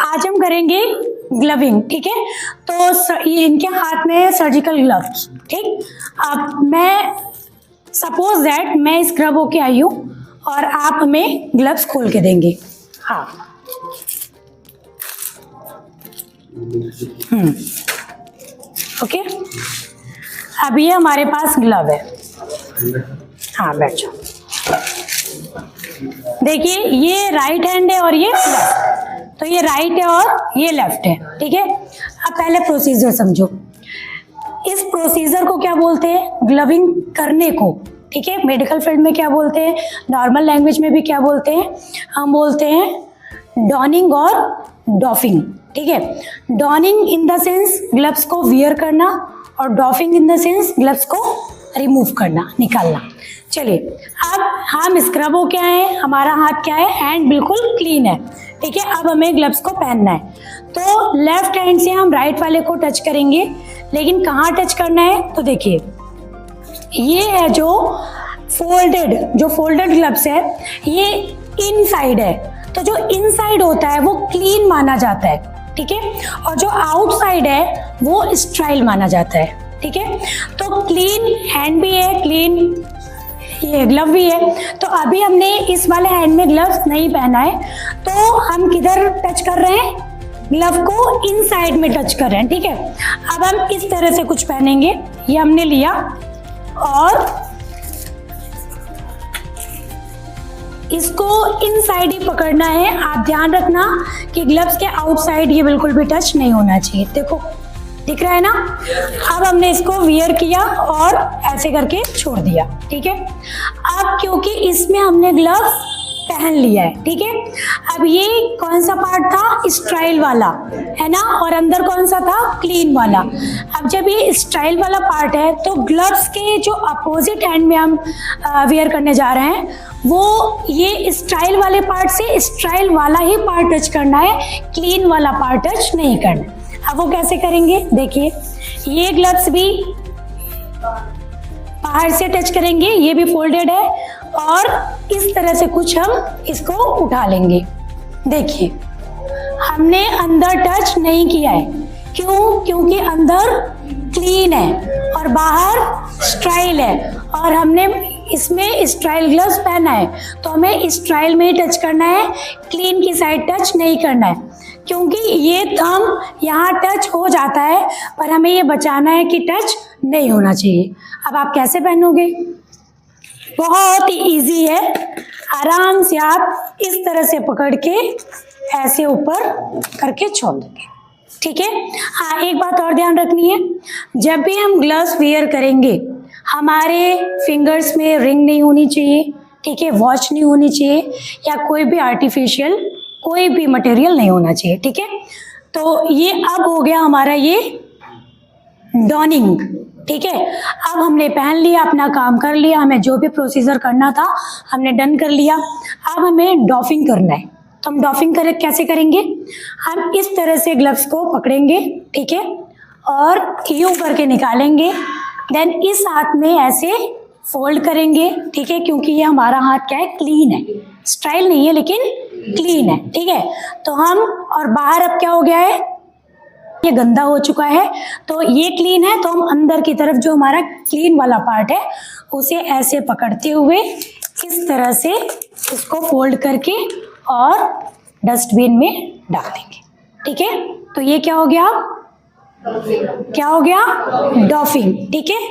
आज हम करेंगे ग्लविंग, ठीक है। तो ये इनके हाथ में है सर्जिकल ग्लव्स, ठीक। अब मैं सपोज दैट मैं स्क्रब होके आई हूँ और आप हमें ग्लव्स खोल के देंगे। हाँ, ओके। अब ये हमारे पास ग्लव है। हाँ, बैठ जाओ। देखिए, ये राइट हैंड है और ये लेफ्ट, तो ये राइट है और ये लेफ्ट है, ठीक है। अब पहले प्रोसीजर समझो। इस प्रोसीजर को क्या बोलते हैं? ग्लविंग करने को, ठीक है। मेडिकल फील्ड में क्या बोलते हैं, नॉर्मल लैंग्वेज में भी क्या बोलते हैं? हम बोलते हैं डॉनिंग और डॉफिंग, ठीक है। Dawning in the sense gloves को वियर करना और doffing in the sense gloves को रिमूव करना, निकालना। चलिए, अब हम स्क्रब हो क्या है, हमारा हाथ क्या है, हैंड बिल्कुल क्लीन है, ठीक है। अब हमें ग्लव्स को पहनना है, तो लेफ्ट हैंड से हम राइट वाले को टच करेंगे, लेकिन कहाँ टच करना है? तो देखिए, ये है जो फोल्डेड ग्लव्स है, ये इनसाइड है, तो जो इनसाइड होता है वो क्लीन माना जाता है, ठीक है। और जो आउटसाइड है वो स्टाइल माना जाता है, ठीक है। तो क्लीन हैंड भी है, क्लीन ये ग्लव भी है। तो अभी हमने इस वाले हैंड में ग्लव्स नहीं पहना है, तो हम किधर टच कर रहे हैं? ग्लव को इनसाइड में टच कर रहे हैं, ठीक है। अब हम इस तरह से कुछ पहनेंगे, ये हमने लिया और इसको इनसाइड ही पकड़ना है। आप ध्यान रखना कि ग्लव्स के आउटसाइड ये बिल्कुल भी टच नहीं होना चाहिए। देखो, दिख रहा है ना। अब हमने इसको वियर किया और ऐसे करके छोड़ दिया, ठीक है। अब क्योंकि इसमें हमने ग्लव पहन लिया है, ठीक है। अब ये कौन सा पार्ट था? स्टाइल वाला, है ना, और अंदर कौन सा था? क्लीन वाला। अब जब ये स्टाइल वाला पार्ट है, तो ग्लव्स के जो अपोजिट हैंड में हम वियर करने जा रहे हैं, वो ये स्टाइल वाले पार्ट से स्टाइल वाला ही पार्ट टच करना है, क्लीन वाला पार्ट टच नहीं करना। अब वो कैसे करेंगे? देखिए, ये ग्लव्स भी बाहर से टच करेंगे, ये भी फोल्डेड है, और इस तरह से कुछ हम इसको उठा लेंगे। देखिए, हमने अंदर टच नहीं किया है, क्यों? क्योंकि अंदर क्लीन है और बाहर स्टाइल है, और हमने इसमें स्टाइल ग्लव्स पहना है, तो हमें स्टाइल में ही टच करना है, क्लीन की साइड टच नहीं करना है, क्योंकि ये थंब यहाँ टच हो जाता है, पर हमें ये बचाना है कि टच नहीं होना चाहिए। अब आप कैसे पहनोगे? बहुत ही इजी है। आराम से आप इस तरह से पकड़ के ऐसे ऊपर करके छोड़ देंगे, ठीक है। हाँ, एक बात और ध्यान रखनी है, जब भी हम ग्लव्स वियर करेंगे, हमारे फिंगर्स में रिंग नहीं होनी चाहिए, ठीक है, वॉच नहीं होनी चाहिए, या कोई भी आर्टिफिशियल कोई भी मटेरियल नहीं होना चाहिए, ठीक है। तो ये अब हो गया हमारा ये डॉनिंग, ठीक है। अब हमने पहन लिया, अपना काम कर लिया, हमें जो भी प्रोसीजर करना था हमने डन कर लिया। अब हमें डॉफिंग करना है, तो हम डॉफिंग कैसे करेंगे? हम इस तरह से ग्लव्स को पकड़ेंगे, ठीक है, और यूं करके निकालेंगे, देन इस हाथ में ऐसे फोल्ड करेंगे, ठीक है, क्योंकि ये हमारा हाथ क्या है? क्लीन है, स्टाइल नहीं है लेकिन क्लीन है, ठीक है। तो हम, और बाहर अब क्या हो गया है? ये गंदा हो चुका है, तो ये क्लीन है, तो हम अंदर की तरफ जो हमारा क्लीन वाला पार्ट है उसे ऐसे पकड़ते हुए इस तरह से इसको फोल्ड करके और डस्टबिन में डाल देंगे, ठीक है। तो ये क्या हो गया? क्या हो गया? डॉफिंग, ठीक है।